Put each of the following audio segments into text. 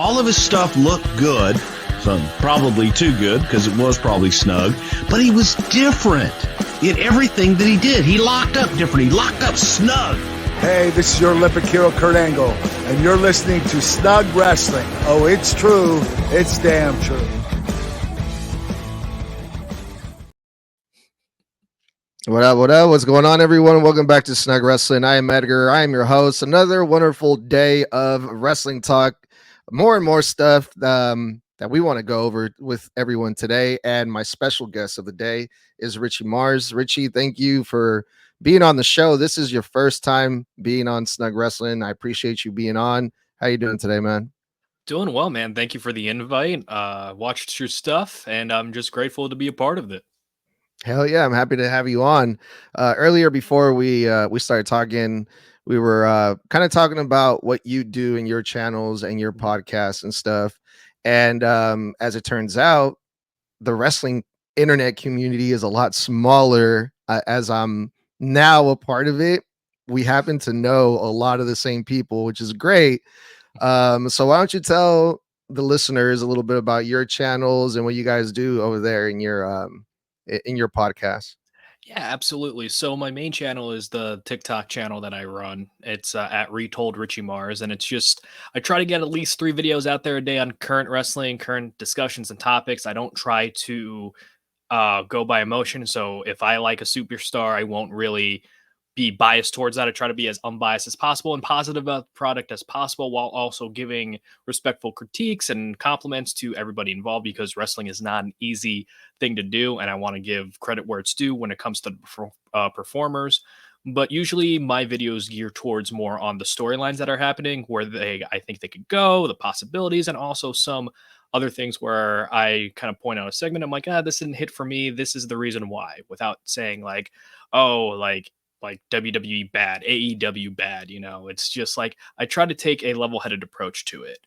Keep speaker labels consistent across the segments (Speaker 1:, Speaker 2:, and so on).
Speaker 1: All of his stuff looked good, so probably too good because it was probably snug, but he was different in everything that he did. He locked up different. He locked up snug.
Speaker 2: Hey, this is your Olympic hero, Kurt Angle, and you're listening to Snug Wrestling. Oh, it's true. It's damn true.
Speaker 3: What up, what up? What's going on, everyone? Welcome back to Snug Wrestling. I am Edgar. I am your host. Another wonderful day of wrestling talk. More and more stuff that we want to go over with everyone today. And my special guest of the day is Richie Mars. Richie, thank you for being on the show. This is your first time being on Snug Wrestling. I appreciate you being on. How you doing today, man?
Speaker 4: Doing well, man. Thank you for the invite. Watched your stuff, and I'm just grateful to be a part of it.
Speaker 3: Hell yeah, I'm happy to have you on. Earlier, before we started talking, we were kind of talking about what you do in your channels and your podcasts and stuff. And as it turns out, the wrestling internet community is a lot smaller. As I'm now a part of it, we happen to know a lot of the same people, which is great. So why don't you tell the listeners a little bit about your channels and what you guys do over there in your podcast?
Speaker 4: Yeah, absolutely. So my main channel is the TikTok channel that I run. It's at Retold Richie Mars, and it's just I try to get at least 3 videos out there a day on current wrestling, current discussions and topics. I don't try to go by emotion. So if I like a superstar, I won't really be biased towards that. I try to be as unbiased as possible and positive about the product as possible, while also giving respectful critiques and compliments to everybody involved, because wrestling is not an easy thing to do. And I want to give credit where it's due when it comes to performers. But usually my videos gear towards more on the storylines that are happening, where I think they could go, the possibilities, and also some other things where I kind of point out a segment. I'm like, this didn't hit for me. This is the reason why, without saying like, oh, like WWE bad, AEW bad. It's just like I try to take a level-headed approach to it.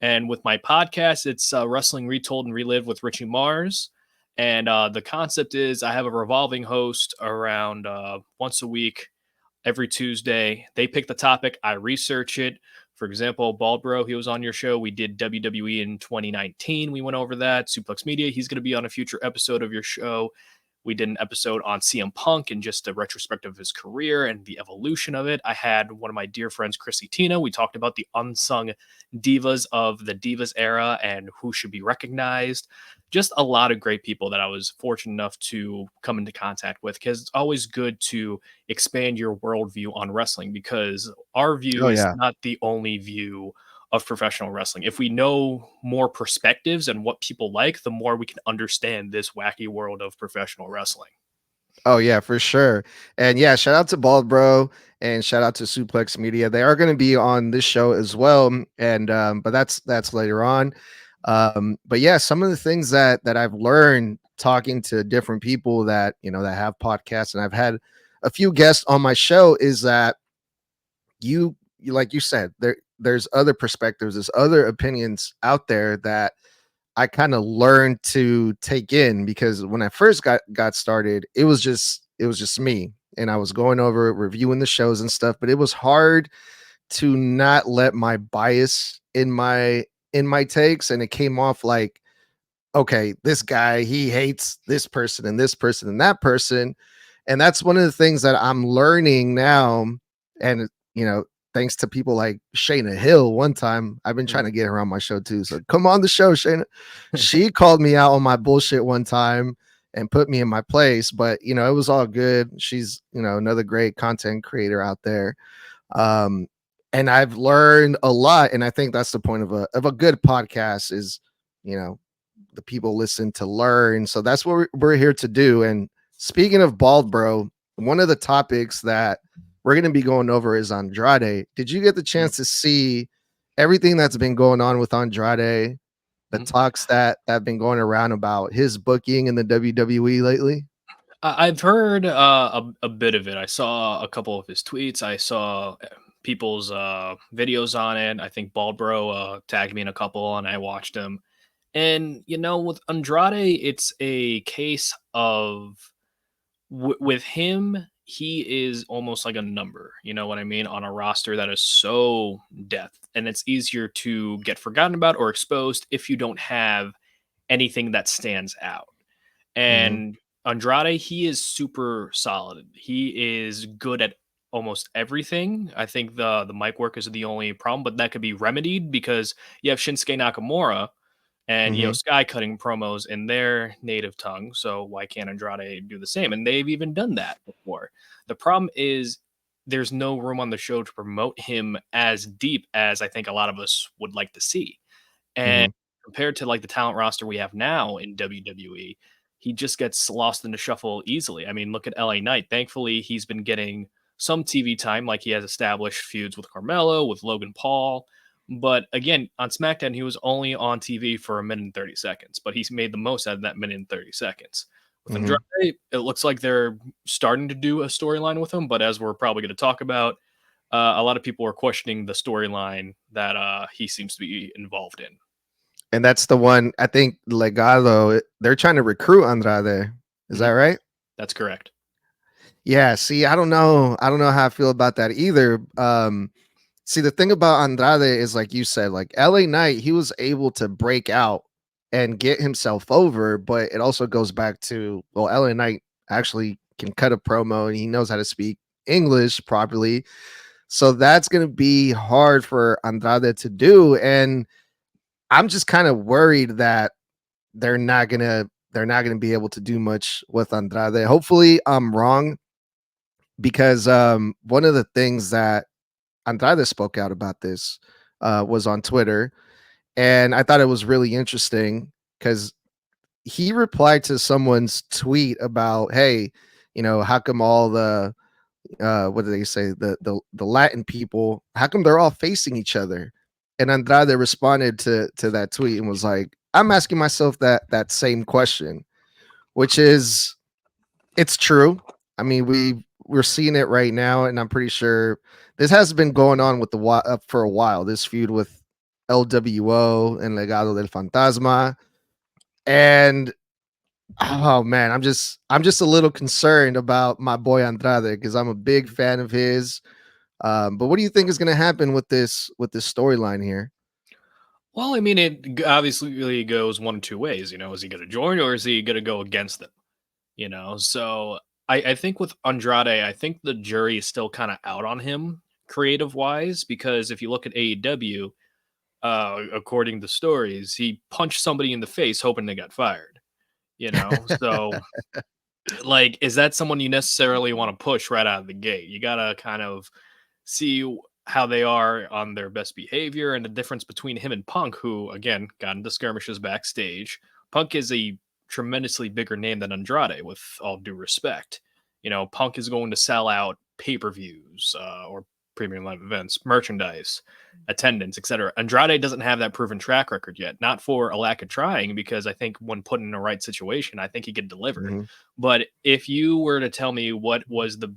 Speaker 4: And with my podcast, it's Wrestling Retold and Relived with Richie Mars. And the concept is I have a revolving host around once a week, every Tuesday. They pick the topic, I research it. For example, Bald Bro, he was on your show. We did WWE in 2019. We went over that. Suplex Media, he's going to be on a future episode of your show. We did an episode on CM Punk and just a retrospective of his career and the evolution of it. I had one of my dear friends, Chrissy Tina. We talked about the unsung divas of the Divas era and who should be recognized. Just a lot of great people that I was fortunate enough to come into contact with, because it's always good to expand your worldview on wrestling, because our view is not the only view of professional wrestling. If we know more perspectives and what people like, the more we can understand this wacky world of professional wrestling.
Speaker 3: Oh yeah, for sure. And yeah, shout out to Bald Bro and shout out to Suplex Media. They are going to be on this show as well. And but that's later on. But yeah, some of the things that I've learned talking to different people that that have podcasts, and I've had a few guests on my show, is that you like you said, there's other perspectives, there's other opinions out there that I kind of learned to take in, because when I first got started, it was just me, and I was going over reviewing the shows and stuff, but it was hard to not let my bias in my takes, and it came off like, okay, this guy, he hates this person and this person and that person. And that's one of the things that I'm learning now. And thanks to people like Shayna Hill. One time, I've been trying to get her on my show too. So come on the show, Shayna. She called me out on my bullshit one time and put me in my place. But it was all good. She's another great content creator out there. And I've learned a lot. And I think that's the point of a good podcast is, the people listen to learn. So that's what we're here to do. And speaking of Bald Bro, one of the topics that we're going to be going over is Andrade. Did you get the chance to see everything that's been going on with Andrade, the talks that have been going around about his booking in the WWE lately?
Speaker 4: I've heard a bit of it. I saw a couple of his tweets. I saw people's videos on it. I think Bald Bro tagged me in a couple, and I watched them. And, with Andrade, it's a case of with him, he is almost like a number, you know what I mean, on a roster that is so depth, and it's easier to get forgotten about or exposed if you don't have anything that stands out.
Speaker 3: Hmm.
Speaker 4: And Andrade, he is super solid. He is good at almost everything. I think the mic work is the only problem, but that could be remedied because you have Shinsuke Nakamura and Io
Speaker 3: Hmm.
Speaker 4: Sky cutting promos in their native tongue. So why can't Andrade do the same? And they've even done that before. The problem is there's no room on the show to promote him as deep as I think a lot of us would like to see. And
Speaker 3: Hmm.
Speaker 4: compared to like the talent roster we have now in WWE, he just gets lost in the shuffle easily. I mean, look at LA Knight. Thankfully, he's been getting some TV time, like he has established feuds with Carmelo, with Logan Paul. But again, on SmackDown, he was only on TV for a minute and 30 seconds, but he's made the most out of that minute and 30 seconds. With
Speaker 3: Hmm.
Speaker 4: Andrade, it looks like they're starting to do a storyline with him, but as we're probably going to talk about, a lot of people are questioning the storyline that he seems to be involved in.
Speaker 3: And that's the one I think Legado. They're trying to recruit Andrade. Is that
Speaker 4: Mhm.
Speaker 3: right?
Speaker 4: That's correct.
Speaker 3: Yeah. See, I don't know. I don't know how I feel about that either. See, the thing about Andrade is like you said, like LA Knight, he was able to break out and get himself over, but it also goes back to, well, LA Knight actually can cut a promo and he knows how to speak English properly. So that's going to be hard for Andrade to do. And I'm just kind of worried that they're not gonna be able to do much with Andrade. Hopefully I'm wrong because one of the things that Andrade spoke out about this was on Twitter, and I thought it was really interesting because he replied to someone's tweet about, hey, how come all the what do they say, the Latin people, how come they're all facing each other? And Andrade responded to that tweet and was like, I'm asking myself that same question, which is, it's true. I mean, we're seeing it right now, and I'm pretty sure this has been going on with for a while. This feud with LWO and Legado del Fantasma, and oh man, I'm just a little concerned about my boy Andrade because I'm a big fan of his. But what do you think is going to happen with this storyline here?
Speaker 4: Well, I mean, obviously really goes one of two ways. You know, is he going to join or is he going to go against them? You know, so I think with Andrade, I think the jury is still kind of out on him creative wise because if you look at AEW, according to stories, he punched somebody in the face hoping they got fired. You know, so like, is that someone you necessarily want to push right out of the gate? You gotta kind of see how they are on their best behavior and the difference between him and Punk, who again got into skirmishes backstage. Punk is a tremendously bigger name than Andrade, with all due respect. You know, Punk is going to sell out pay-per-views or premium live events, merchandise, attendance, etc. Andrade doesn't have that proven track record yet, not for a lack of trying, because I think when put in the right situation, I think he could deliver.
Speaker 3: Mhm.
Speaker 4: But if you were to tell me what was the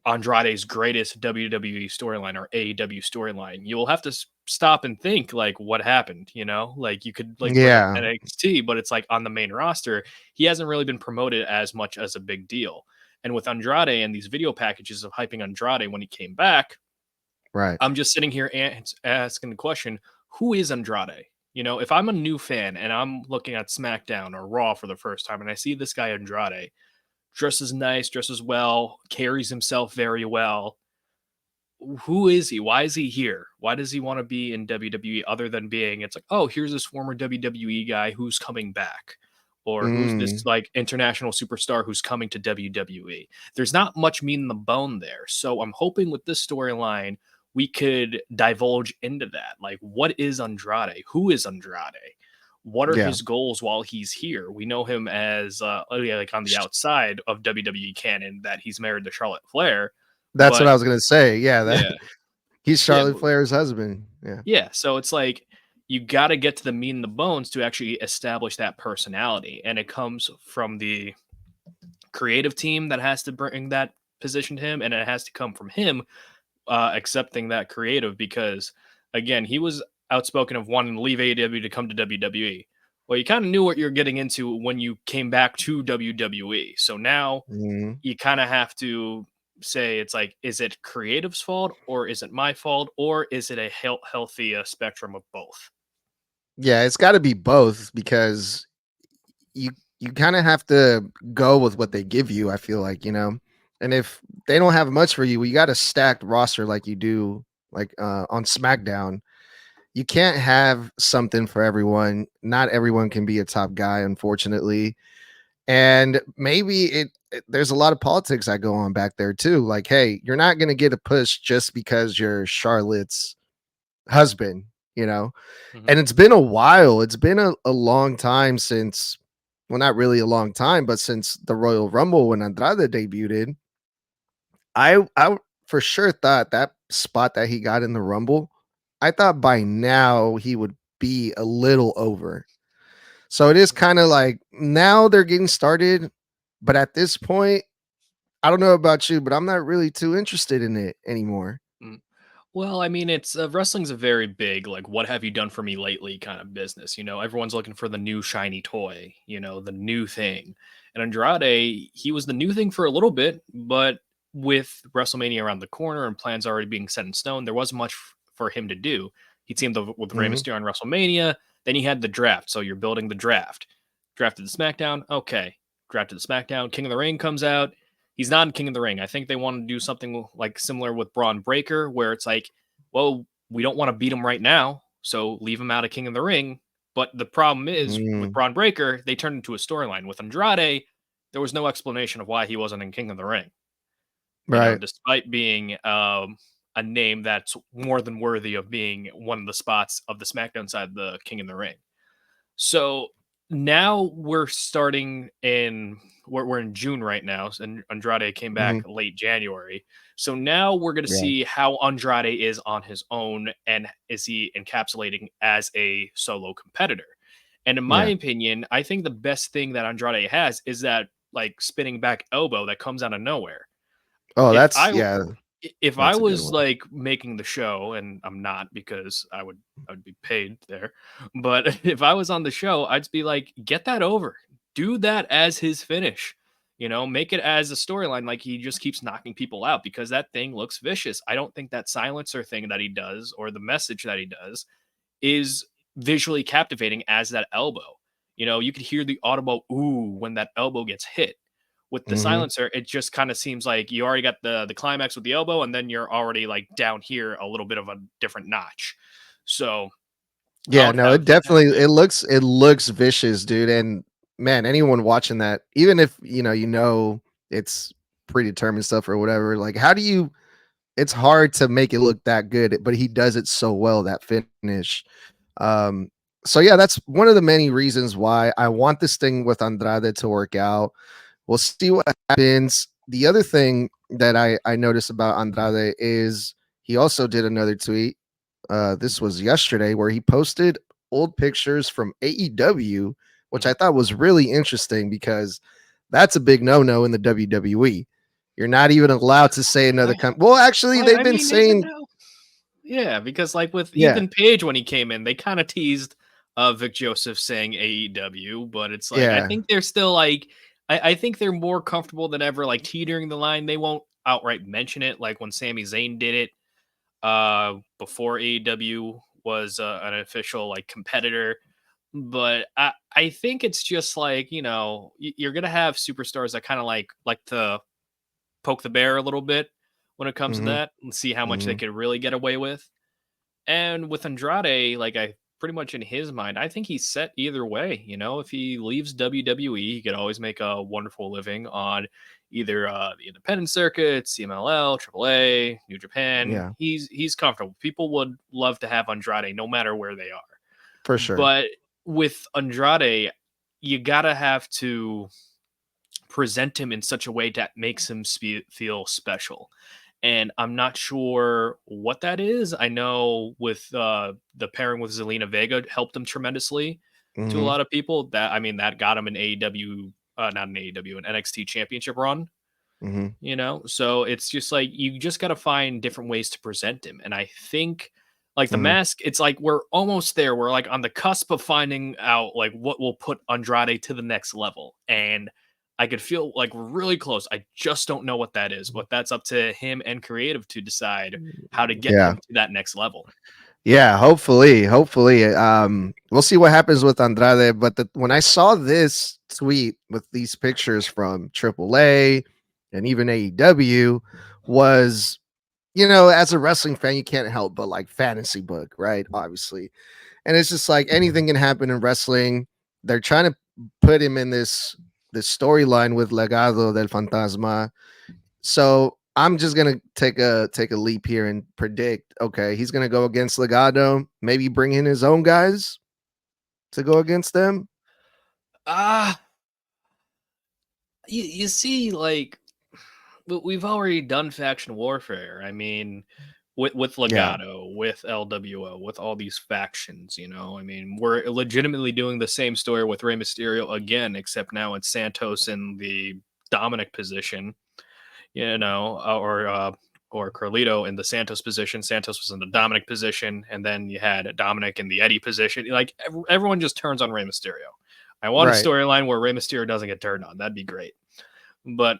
Speaker 4: Andrade's greatest WWE storyline or AEW storyline, you will have to stop and think like what happened, you know? Like you could like bring up
Speaker 3: Yeah,
Speaker 4: NXT, but it's like on the main roster, he hasn't really been promoted as much as a big deal. And with Andrade and these video packages of hyping Andrade when he came back,
Speaker 3: right.
Speaker 4: I'm just sitting here asking the question, who is Andrade? You know, if I'm a new fan and I'm looking at SmackDown or Raw for the first time and I see this guy Andrade, dresses nice, dresses well, carries himself very well. Who is he? Why is he here? Why does he want to be in WWE other than being, it's like, oh, here's this former WWE guy who's coming back? Or who's this
Speaker 3: Mm,
Speaker 4: like international superstar who's coming to WWE? There's not much meat in the bone there. So I'm hoping with this storyline, we could divulge into that. Like, what is Andrade? Who is Andrade? What are
Speaker 3: yeah.
Speaker 4: his goals while he's here? We know him as oh yeah, like on the outside of WWE canon that he's married to Charlotte Flair,
Speaker 3: That's what
Speaker 4: but
Speaker 3: I was gonna say. Yeah, that
Speaker 4: yeah,
Speaker 3: he's
Speaker 4: yeah,
Speaker 3: Charlotte Flair's husband. Yeah.
Speaker 4: yeah. So it's like you got to get to the meat and the bones to actually establish that personality, and it comes from the creative team that has to bring that position to him, and it has to come from him accepting that creative because again, he was outspoken of wanting to leave AEW to come to WWE. Well, you kind of knew what you're getting into when you came back to WWE. So now
Speaker 3: Mhm.
Speaker 4: you kind of have to say, it's like, is it creative's fault, or is it my fault, or is it a healthy spectrum of both?
Speaker 3: Yeah, it's got to be both because you you kind of have to go with what they give you. I feel like, and if they don't have much for you, you got a stacked roster like you do, like on SmackDown. You can't have something for everyone. Not everyone can be a top guy, unfortunately. And maybe there's a lot of politics that go on back there too. Like, hey, you're not going to get a push just because you're Charlotte's husband, you know?
Speaker 4: Hmm.
Speaker 3: And it's been a while. It's been a long time since, well, not really a long time, but since the Royal Rumble when Andrade debuted. I for sure thought that spot that he got in the Rumble, I thought by now he would be a little over. So it is kind of like now they're getting started, but at this point, I don't know about you, but I'm not really too interested in it anymore.
Speaker 4: Well, I mean, it's wrestling's a very big, like, what have you done for me lately kind of business. Everyone's looking for the new shiny toy, the new thing. And Andrade, he was the new thing for a little bit, but with WrestleMania around the corner and plans already being set in stone, there wasn't much for him to do. He teamed up with Rey
Speaker 3: Mhm.
Speaker 4: Mysterio on WrestleMania. Then he had the draft. So you're building the draft. Drafted the SmackDown. Okay. Drafted the SmackDown. King of the Ring comes out. He's not in King of the Ring. I think they want to do something like similar with Braun Breaker, where it's like, well, we don't want to beat him right now, so leave him out of King of the Ring. But the problem is with
Speaker 3: Mm,
Speaker 4: Braun Breaker, they turned into a storyline. With Andrade, there was no explanation of why he wasn't in King of the Ring.
Speaker 3: right.
Speaker 4: Despite being a name that's more than worthy of being one of the spots of the SmackDown side of the King of the Ring. So now we're in June right now, and Andrade came back
Speaker 3: Mhm.
Speaker 4: late January. So now we're going to
Speaker 3: Yeah.
Speaker 4: see how Andrade is on his own, and is he encapsulating as a solo competitor. And in my
Speaker 3: Yeah.
Speaker 4: opinion, I think the best thing that Andrade has is that, like, spinning back elbow that comes out of nowhere.
Speaker 3: Oh,
Speaker 4: If
Speaker 3: that's
Speaker 4: I
Speaker 3: yeah,
Speaker 4: if I
Speaker 3: that's a good
Speaker 4: was
Speaker 3: one.
Speaker 4: like making the show, and I'm not because I would be paid there, but if I was on the show, I'd just be like, get that over, do that as his finish, make it as a storyline, like he just keeps knocking people out because that thing looks vicious. I don't think that silencer thing that he does, or the message that he does, is visually captivating as that elbow. You could hear the audible ooh when that elbow gets hit. With the
Speaker 3: Mhm.
Speaker 4: silencer, it just kind of seems like you already got the climax with the elbow, and then you're already like down here a little bit of a different notch. So I
Speaker 3: Yeah,
Speaker 4: would
Speaker 3: no,
Speaker 4: have
Speaker 3: it
Speaker 4: him.
Speaker 3: looks vicious, dude. And man, anyone watching that, even if it's predetermined stuff or whatever, like how do you it's hard to make it look that good, but he does it so well, that finish. Um, so yeah, that's one of the many reasons why I want this thing with Andrade to work out. We'll see what happens. The other thing that I noticed about Andrade is he also did another tweet. This was yesterday where he posted old pictures from AEW, which I
Speaker 4: Mhm.
Speaker 3: thought was really interesting because that's a big no-no in the WWE. You're not even allowed to say another
Speaker 4: I,
Speaker 3: well, actually, they've
Speaker 4: I
Speaker 3: been
Speaker 4: mean, is it
Speaker 3: saying,
Speaker 4: now? Yeah, because like with
Speaker 3: yeah,
Speaker 4: Ethan Page when he came in, they kind of teased Vic Joseph saying AEW, but it's like I
Speaker 3: yeah,
Speaker 4: think they're still like I think they're more comfortable than ever, like teetering the line. They won't outright mention it, like when Sami Zayn did it before AEW was an official like competitor. But I think it's just like, you're gonna have superstars that kind of like to poke the bear a little bit when it comes to
Speaker 3: hmm
Speaker 4: that, and see how much they
Speaker 3: hmm
Speaker 4: could really get away with. And with Andrade, like, I pretty much in his mind, I think he's set either way. If he leaves WWE, he could always make a wonderful living on either the independent circuit, CMLL, AAA, New Japan.
Speaker 3: yeah,
Speaker 4: He's comfortable. People would love to have Andrade no matter where they are.
Speaker 3: for sure.
Speaker 4: But with Andrade, you gotta have to present him in such a way that makes him feel special. And I'm not sure what that is. I know with the pairing with Zelina Vega helped him tremendously to a
Speaker 3: hmm
Speaker 4: lot of people. That I mean, that got him an AEW, not an AEW, an NXT championship run.
Speaker 3: hmm
Speaker 4: So it's just like you just got to find different ways to present him. And I think Like the mask, it's like we're almost there. We're like on the cusp of finding out like what will put Andrade to the next level. And I could feel like we're really close. I just don't know what that is, but that's up to him and creative to decide how to get
Speaker 3: Yeah.
Speaker 4: him to that next level.
Speaker 3: Yeah, hopefully. We'll see what happens with Andrade. But when I saw this tweet with these pictures from AAA and even AEW, was, as a wrestling fan, you can't help but like fantasy book, right? Obviously. And it's just like anything can happen in wrestling. They're trying to put him in this storyline with Legado del Fantasma. So I'm just gonna take a leap here and predict. Okay, he's gonna go against Legado. Maybe bring in his own guys to go against them.
Speaker 4: Ah, you see, like we've already done faction warfare. I mean, with
Speaker 3: Yeah.
Speaker 4: Legato, with LWO, with all these factions, I mean, we're legitimately doing the same story with Rey Mysterio again, except now it's Santos in the Dominic position, or Carlito in the Santos position. Santos was in the Dominic position, and then you had Dominic in the Eddie position. Like everyone just turns on Rey Mysterio. I want a
Speaker 3: Right.
Speaker 4: storyline where Rey Mysterio doesn't get turned on. That'd be great. But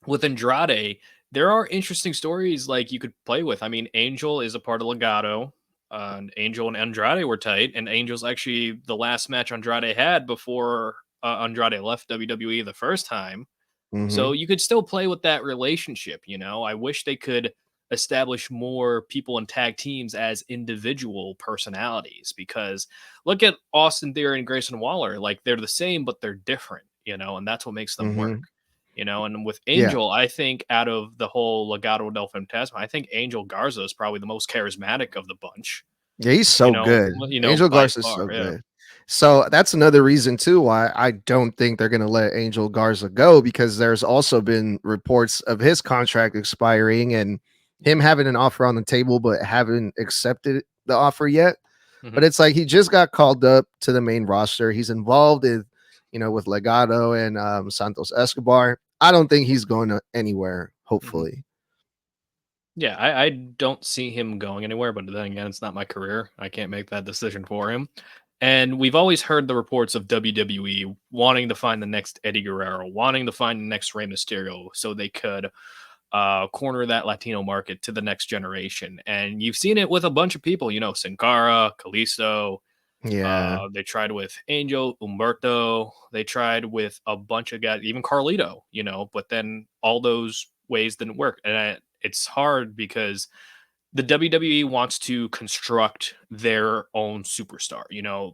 Speaker 4: with Andrade, there are interesting stories like you could play with. I mean, Angel is a part of Legato. And Angel and Andrade were tight, and Angel's actually the last match Andrade had before Andrade left WWE the first time. So
Speaker 3: Mm-hmm.
Speaker 4: you could still play with that relationship. I wish they could establish more people in tag teams as individual personalities, because look at Austin Theory and Grayson Waller. Like they're the same, but they're different, and that's what makes them work.
Speaker 3: Mm-hmm.
Speaker 4: And with
Speaker 3: Yeah.
Speaker 4: Angel, I think out of the whole Legado del Fantasma, I think Angel Garza is probably the most charismatic of the bunch.
Speaker 3: Yeah, he's so good. Angel
Speaker 4: By
Speaker 3: Garza's so
Speaker 4: far, yeah.
Speaker 3: good. So that's another reason too why I don't think they're gonna let Angel Garza go, because there's also been reports of his contract expiring and him having an offer on the table but haven't accepted the offer yet.
Speaker 4: Mhm,
Speaker 3: But it's like he just got called up to the main roster. He's involved with Legado and Santos Escobar. I don't think he's going anywhere.
Speaker 4: mhm.
Speaker 3: Hopefully.
Speaker 4: Yeah, I don't see him going anywhere, but then again, it's not my career. I can't make that decision for him. And we've always heard the reports of WWE wanting to find the next Eddie Guerrero, wanting to find the next Rey Mysterio, so they could corner that Latino market to the next generation. And you've seen it with a bunch of people, Sin Cara, Kalisto.
Speaker 3: Yeah.
Speaker 4: They tried with Angel, Umberto. They tried with a bunch of guys, even Carlito, but then all those ways didn't work. And it's hard because the WWE wants to construct their own superstar,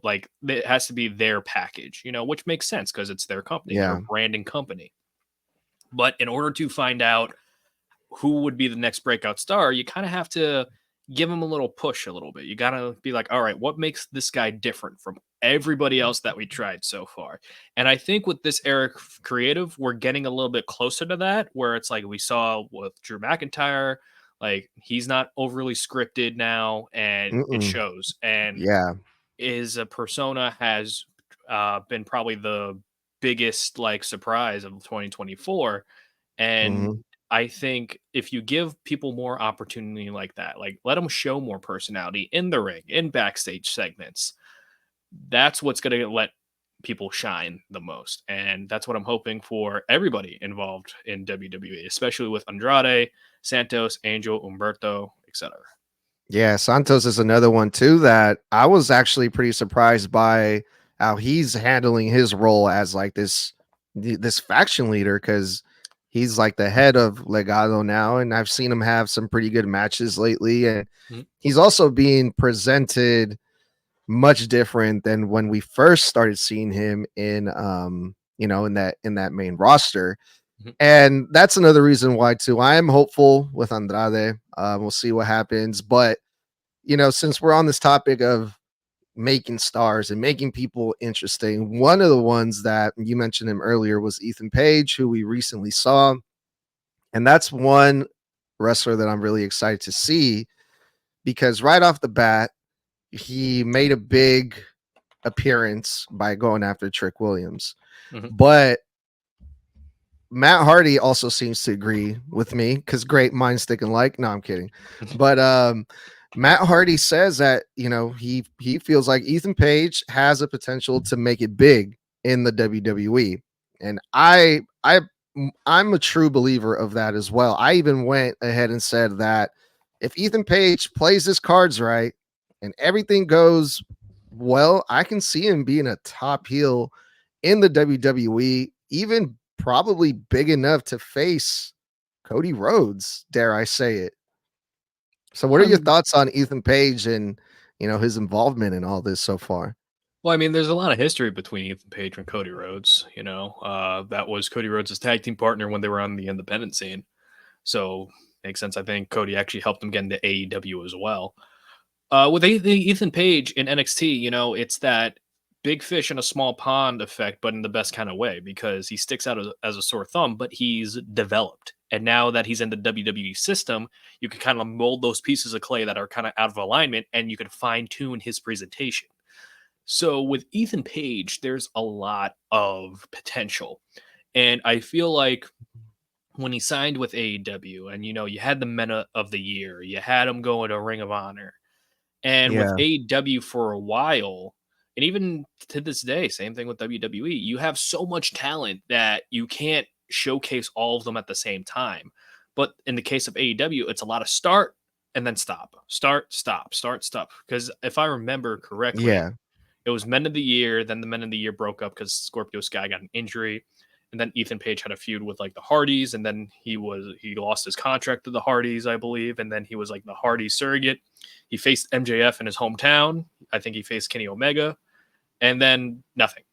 Speaker 4: like it has to be their package, which makes sense because it's their company, their
Speaker 3: Yeah.
Speaker 4: branding company. But in order to find out who would be the next breakout star, you kind of have to give him a little push a little bit. You got to be like, all right, what makes this guy different from everybody else that we tried so far? And I think with this Eric creative, we're getting a little bit closer to that, where it's like we saw with Drew McIntyre, like he's not overly scripted now, and it
Speaker 3: Mm-mm.
Speaker 4: shows. And
Speaker 3: Yeah.
Speaker 4: his persona has been probably the biggest like surprise of 2024. And
Speaker 3: Mhm.
Speaker 4: I think if you give people more opportunity like that, like let them show more personality in the ring, in backstage segments, that's what's going to let people shine the most. And that's what I'm hoping for everybody involved in WWE, especially with Andrade, Santos, Angel, Umberto, etc.
Speaker 3: Yeah, Santos is another one too that I was actually pretty surprised by how he's handling his role as like this faction leader, because he's like the head of Legado now, and I've seen him have some pretty good matches lately, and
Speaker 4: Mhm,
Speaker 3: he's also being presented much different than when we first started seeing him in in that main roster.
Speaker 4: mhm,
Speaker 3: And that's another reason why too I am hopeful with Andrade. We'll see what happens, but since we're on this topic of making stars and making people interesting, one of the ones that you mentioned him earlier was Ethan Page, who we recently saw. And that's one wrestler that I'm really excited to see, because right off the bat, he made a big appearance by going after Trick Williams.
Speaker 4: mhm.
Speaker 3: But Matt Hardy also seems to agree with me, because great minds think alike. No, I'm kidding. But Matt Hardy says that, he feels like Ethan Page has a potential to make it big in the WWE. And I'm a true believer of that as well. I even went ahead and said that if Ethan Page plays his cards right and everything goes well, I can see him being a top heel in the WWE, even probably big enough to face Cody Rhodes, dare I say it. So what are your thoughts on Ethan Page and, his involvement in all this so far?
Speaker 4: Well, I mean, there's a lot of history between Ethan Page and Cody Rhodes. That was Cody Rhodes' tag team partner when they were on the independent scene. So makes sense. I think Cody actually helped him get into AEW as well. With Ethan Page in NXT, it's that big fish in a small pond effect, but in the best kind of way, because he sticks out as a sore thumb, but he's developed. And now that he's in the WWE system, you can kind of mold those pieces of clay that are kind of out of alignment, and you can fine tune his presentation. So with Ethan Page, there's a lot of potential. And I feel like when he signed with AEW, and you had the Men of the Year, you had him going to Ring of Honor, and with
Speaker 3: Yeah.
Speaker 4: AEW for a while, and even to this day, same thing with WWE, you have so much talent that you can't showcase all of them at the same time. But in the case of AEW, it's a lot of start and then stop, start, stop, start, stop. Because if I remember correctly,
Speaker 3: Yeah.
Speaker 4: it was Men of the Year. Then the Men of the Year broke up because Scorpio Sky got an injury, and then Ethan Page had a feud with like the Hardys, and then he lost his contract to the Hardys, I believe, and then he was like the Hardy surrogate. He faced MJF in his hometown. I think he faced Kenny Omega, and then nothing.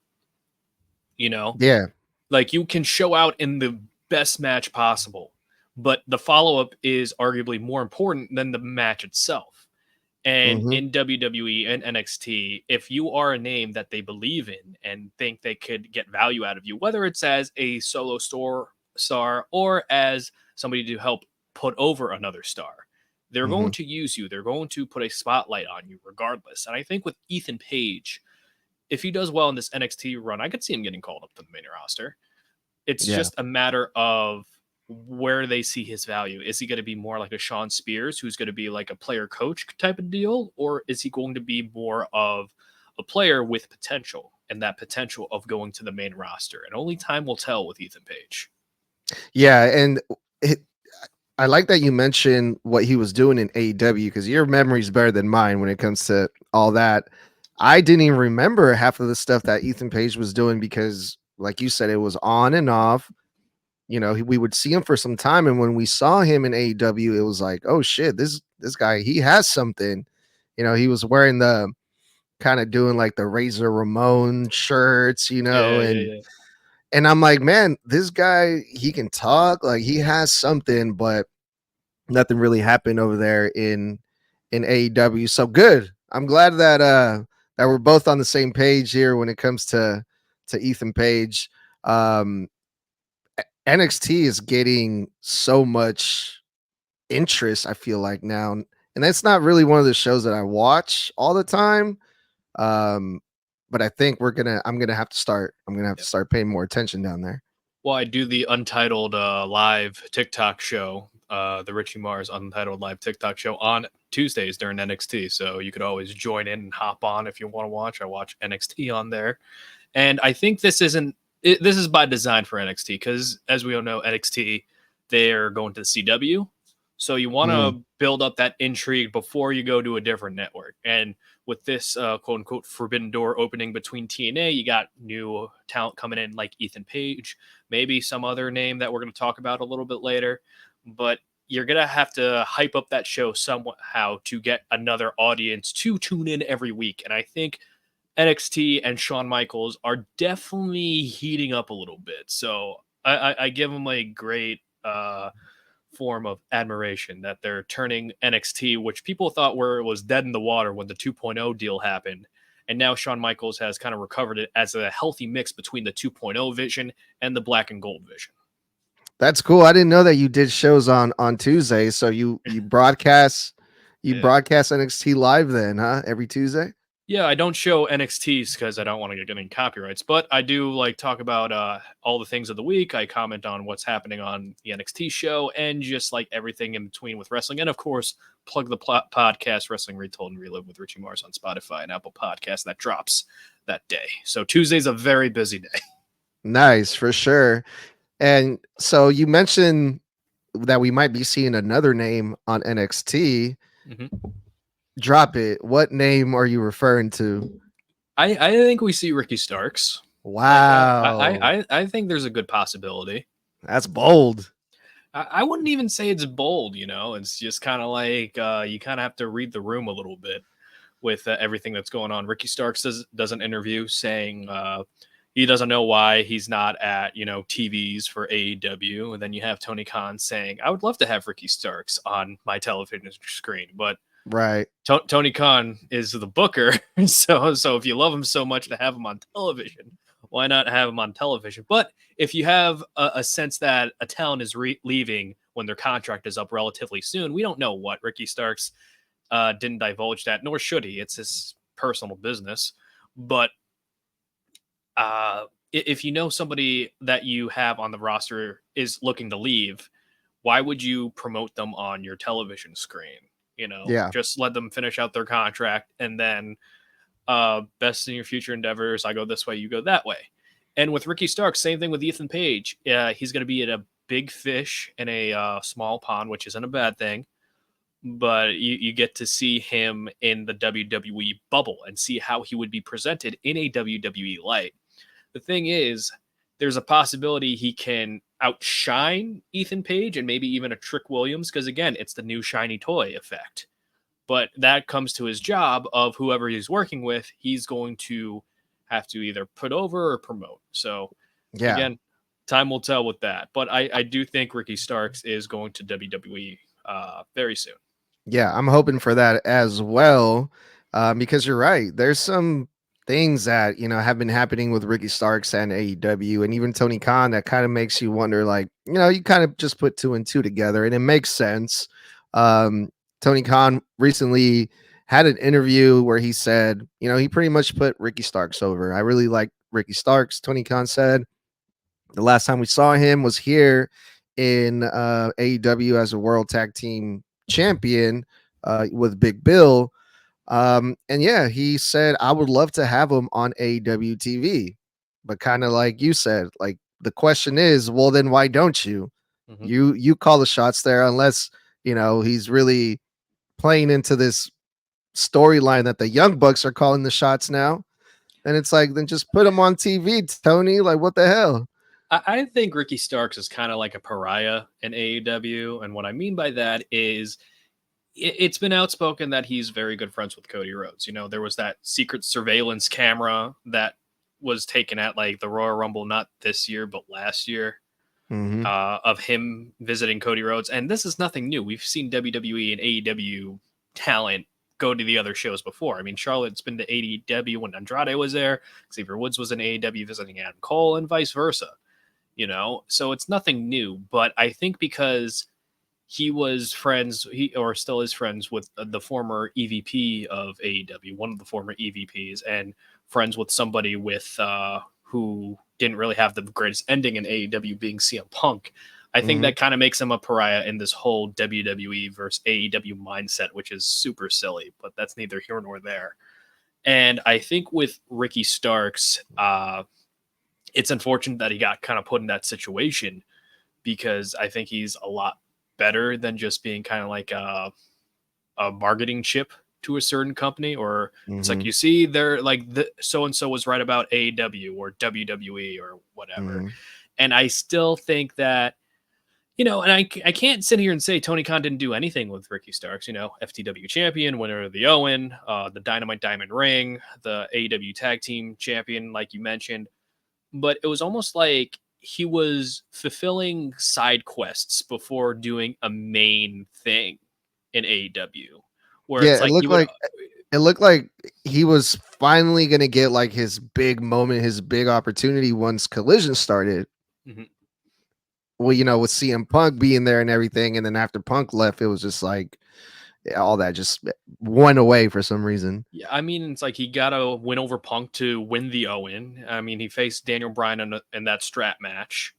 Speaker 3: Yeah.
Speaker 4: Like you can show out in the best match possible, but the follow up is arguably more important than the match itself. And
Speaker 3: Mhm.
Speaker 4: in WWE and NXT, if you are a name that they believe in and think they could get value out of you, whether it's as a solo star or as somebody to help put over another star, they're going
Speaker 3: Mhm.
Speaker 4: to use you. They're going to put a spotlight on you regardless. And I think with Ethan Page, if he does well in this NXT run, I could see him getting called up to the main roster. It's
Speaker 3: Yeah.
Speaker 4: just a matter of where they see his value. Is he going to be more like a Sean Spears, who's going to be like a player coach type of deal? Or is he going to be more of a player with potential and that potential of going to the main roster? And only time will tell with Ethan Page.
Speaker 3: Yeah, and it, I like that you mentioned what he was doing in AEW because your memory's better than mine when it comes to all that. I didn't even remember half of the stuff that Ethan Page was doing because, like you said, it was on and off. We would see him for some time, and when we saw him in AEW, it was like, oh shit, this guy, he has something. He was wearing the kind of doing like the Razor Ramon shirts,
Speaker 4: Yeah, yeah,
Speaker 3: and
Speaker 4: yeah.
Speaker 3: and I'm like, man, this guy, he can talk, like he has something, but nothing really happened over there in AEW. So good. I'm glad that we're both on the same page here when it comes to Ethan Page. Um NXT is getting so much interest, I feel like now. And that's not really one of the shows that I watch all the time. Um but I think I'm gonna have to start paying more attention down there.
Speaker 4: Well, I do the Untitled live TikTok show, the Richie Mars Untitled live TikTok show on Tuesdays during NXT. So you could always join in and hop on if you want to watch. I watch NXT on there. And I think this is by design for NXT because, as we all know, NXT, they're going to the CW. So you want
Speaker 3: Mm,
Speaker 4: to build up that intrigue before you go to a different network. And with this quote unquote forbidden door opening between TNA, you got new talent coming in like Ethan Page, maybe some other name that we're going to talk about a little bit later. But you're going to have to hype up that show somehow to get another audience to tune in every week. And I think NXT and Shawn Michaels are definitely heating up a little bit. So I give them a great form of admiration that they're turning NXT, which people thought was dead in the water when the 2.0 deal happened. And now Shawn Michaels has kind of recovered it as a healthy mix between the 2.0 vision and the black and gold vision.
Speaker 3: that's cool. I didn't know that you did shows on Tuesday. So you broadcast
Speaker 4: Yeah.
Speaker 3: broadcast NXT live then, huh? Every Tuesday?
Speaker 4: Yeah, I don't show NXTs because I don't want to get any copyrights, but I do like talk about all the things of the week. I comment on what's happening on the NXT show and just like everything in between with wrestling, and of course, plug the podcast Wrestling Retold and Relive with Richie Mars on Spotify and Apple Podcasts that drops that day. So Tuesday's a very busy day.
Speaker 3: Nice, for sure. And so you mentioned that we might be seeing another name on NXT.
Speaker 4: Mhm.
Speaker 3: Drop it. What name are you referring to?
Speaker 4: I think we see Ricky Starks.
Speaker 3: Wow.
Speaker 4: I think there's a good possibility.
Speaker 3: That's bold.
Speaker 4: I wouldn't even say it's bold, you know. It's just kind of like you kind of have to read the room a little bit with everything that's going on. Ricky Starks does an interview saying he doesn't know why he's not at TVs for AEW, and then you have Tony Khan saying, "I would love to have Ricky Starks on my television screen," but
Speaker 3: Right.
Speaker 4: Tony Khan is the booker, so if you love him so much to have him on television, why not have him on television? But if you have a sense that a talent is leaving when their contract is up relatively soon, we don't know what Ricky Starks didn't divulge that, nor should he. It's his personal business. But if you know somebody that you have on the roster is looking to leave, why would you promote them on your television screen?
Speaker 3: Yeah.
Speaker 4: Just let them finish out their contract, and then best in your future endeavors. I go this way, you go that way. And with Ricky Starks, same thing with Ethan Page. He's going to be at a big fish in a small pond, which isn't a bad thing. But you get to see him in the WWE bubble and see how he would be presented in a WWE light. The thing is, there's a possibility he can outshine Ethan Page and maybe even a Trick Williams, because again, it's the new shiny toy effect. But that comes to his job of whoever he's working with, he's going to have to either put over or promote. So
Speaker 3: Yeah.
Speaker 4: again, time will tell with that. But I do think Ricky Starks is going to WWE very soon.
Speaker 3: Yeah, I'm hoping for that as well, because you're right. There's some things that have been happening with Ricky Starks and AEW, and even Tony Khan that kind of makes you wonder. Like, you kind of just put two and two together, and it makes sense. Tony Khan recently had an interview where he said, he pretty much put Ricky Starks over. I really like Ricky Starks. Tony Khan said the last time we saw him was here in AEW as a World Tag Team Champion with Big Bill. And yeah, he said, I would love to have him on AEW TV. But kind of like you said, like the question is, well, then why don't you?
Speaker 4: Mm-hmm.
Speaker 3: You call the shots there, unless he's really playing into this storyline that the Young Bucks are calling the shots now. And it's like, then just put him on TV, Tony. Like, what the hell?
Speaker 4: I think Ricky Starks is kind of like a pariah in AEW. And what I mean by that is it's been outspoken that he's very good friends with Cody Rhodes. There was that secret surveillance camera that was taken at like the Royal Rumble, not this year, but last year, of him visiting Cody Rhodes. And this is nothing new. We've seen WWE and AEW talent go to the other shows before. I mean, Charlotte's been to AEW when Andrade was there. Xavier Woods was in AEW visiting Adam Cole and vice versa. So it's nothing new. But I think because he was friends, or still is friends with the former EVP of AEW, one of the former EVPs, and friends with somebody with who didn't really have the greatest ending in AEW, being CM Punk. I think that kind of makes him a pariah in this whole WWE versus AEW mindset, which is super silly, but that's neither here nor there. And I think with Ricky Starks, it's unfortunate that he got kind of put in that situation, because I think he's a lot better than just being kind of like a bargaining chip to a certain company, or it's like, you see, they're like, so and so was right about AEW or WWE or whatever. And I still think that, and I can't sit here and say Tony Khan didn't do anything with Ricky Starks. FTW champion, winner of the Owen, the Dynamite Diamond Ring, the AEW Tag Team champion, like you mentioned. But it was almost like he was fulfilling side quests before doing a main thing in AEW, where it's like
Speaker 3: it looked like he was finally gonna get like his big moment, his big opportunity once Collision started. Well, with CM Punk being there and everything, and then after Punk left, it was just like, all that just went away for some reason.
Speaker 4: Yeah, I mean, it's like he got to win over Punk to win the Owen. I mean, he faced Daniel Bryan in that strap match.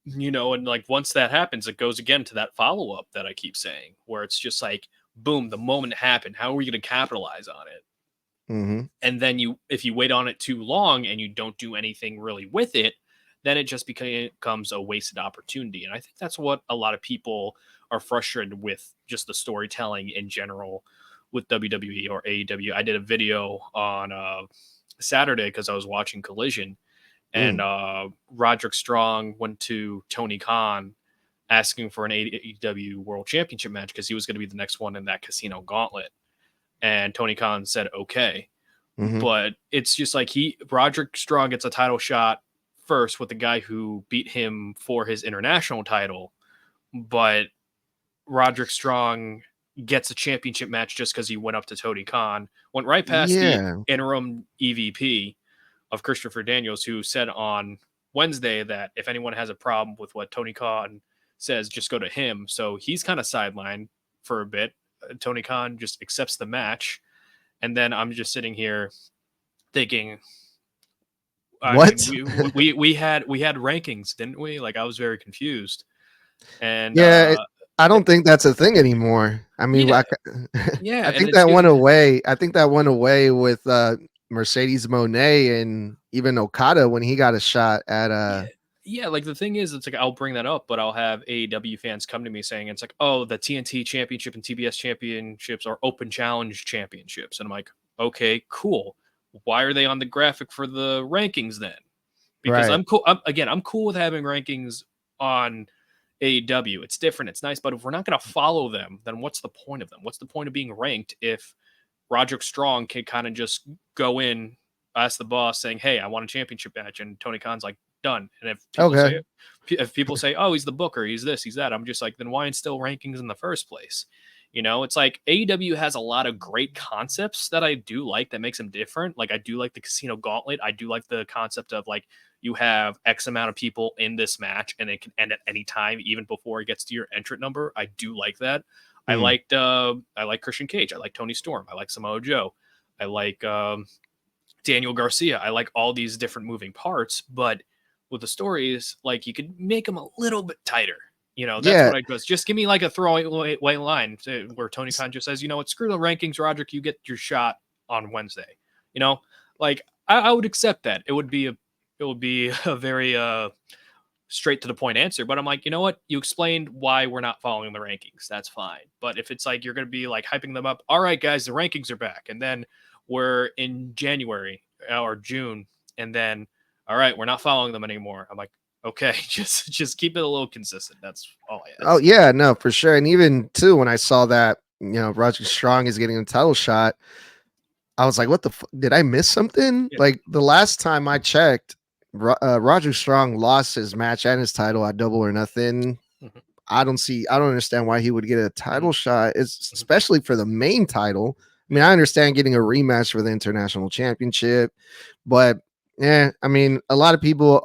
Speaker 4: And like once that happens, it goes again to that follow up that I keep saying, where it's just like, boom, the moment it happened. How are we going to capitalize on it?
Speaker 3: Mm-hmm.
Speaker 4: And then if you wait on it too long and you don't do anything really with it, then it just becomes a wasted opportunity. And I think that's what a lot of people are frustrated with, just the storytelling in general with WWE or AEW. I did a video on Saturday because I was watching Collision, and Roderick Strong went to Tony Khan asking for an AEW World Championship match because he was going to be the next one in that Casino Gauntlet. And Tony Khan said, okay.
Speaker 3: Mm-hmm.
Speaker 4: But it's just like Roderick Strong gets a title shot first with the guy who beat him for his international title. But Roderick Strong gets a championship match just because he went up to Tony Khan, went right past the interim EVP of Christopher Daniels, who said on Wednesday that if anyone has a problem with what Tony Khan says, just go to him. So he's kind of sidelined for a bit. Tony Khan just accepts the match. And then I'm just sitting here thinking,
Speaker 3: what?
Speaker 4: We had rankings, didn't we? Like, I was very confused. And
Speaker 3: I don't think that's a thing anymore. I mean,
Speaker 4: yeah,
Speaker 3: I think that went away. I think that went away with Mercedes Moné and even Okada when he got a shot at
Speaker 4: Yeah, like the thing is, it's like I'll bring that up, but I'll have AEW fans come to me saying it's like, oh, the TNT Championship and TBS Championships are open challenge championships. And I'm like, okay, cool. Why are they on the graphic for the rankings then? Because I'm cool. I'm cool with having rankings on AEW. It's different. It's nice. But if we're not going to follow them, then what's the point of them? What's the point of being ranked if Roderick Strong can kind of just go in, ask the boss saying, hey, I want a championship match. And Tony Khan's like, done. And if people say, oh, he's the booker, he's this, he's that, I'm just like, then why instill rankings in the first place? It's like AEW has a lot of great concepts that I do like that makes them different. Like I do like the Casino Gauntlet. I do like the concept of like you have X amount of people in this match and it can end at any time, even before it gets to your entrant number. I do like that. I like Christian Cage. I like Tony Storm. I like Samoa Joe. I like Daniel Garcia. I like all these different moving parts, but with the stories, like you could make them a little bit tighter. That's what I was. Just give me like a throwaway line where Tony Khan just says, screw the rankings, Roderick, you get your shot on Wednesday. Like I would accept that. It would be a very straight to the point answer. But I'm like, you know what? You explained why we're not following the rankings. That's fine. But if it's like you're going to be like hyping them up, all right, guys, the rankings are back, and then we're in January or June, and then all right, we're not following them anymore. I'm like, okay, just keep it a little consistent. That's all I ask.
Speaker 3: Oh yeah, no, for sure. And even too, when I saw that, Roderick Strong is getting a title shot, I was like, what the did I miss something? Yeah. Like the last time I checked, Roderick Strong lost his match and his title at Double or Nothing. Mm-hmm. I don't understand why he would get a title shot. It's especially for the main title. I mean, I understand getting a rematch for the international championship, but yeah, I mean, a lot of people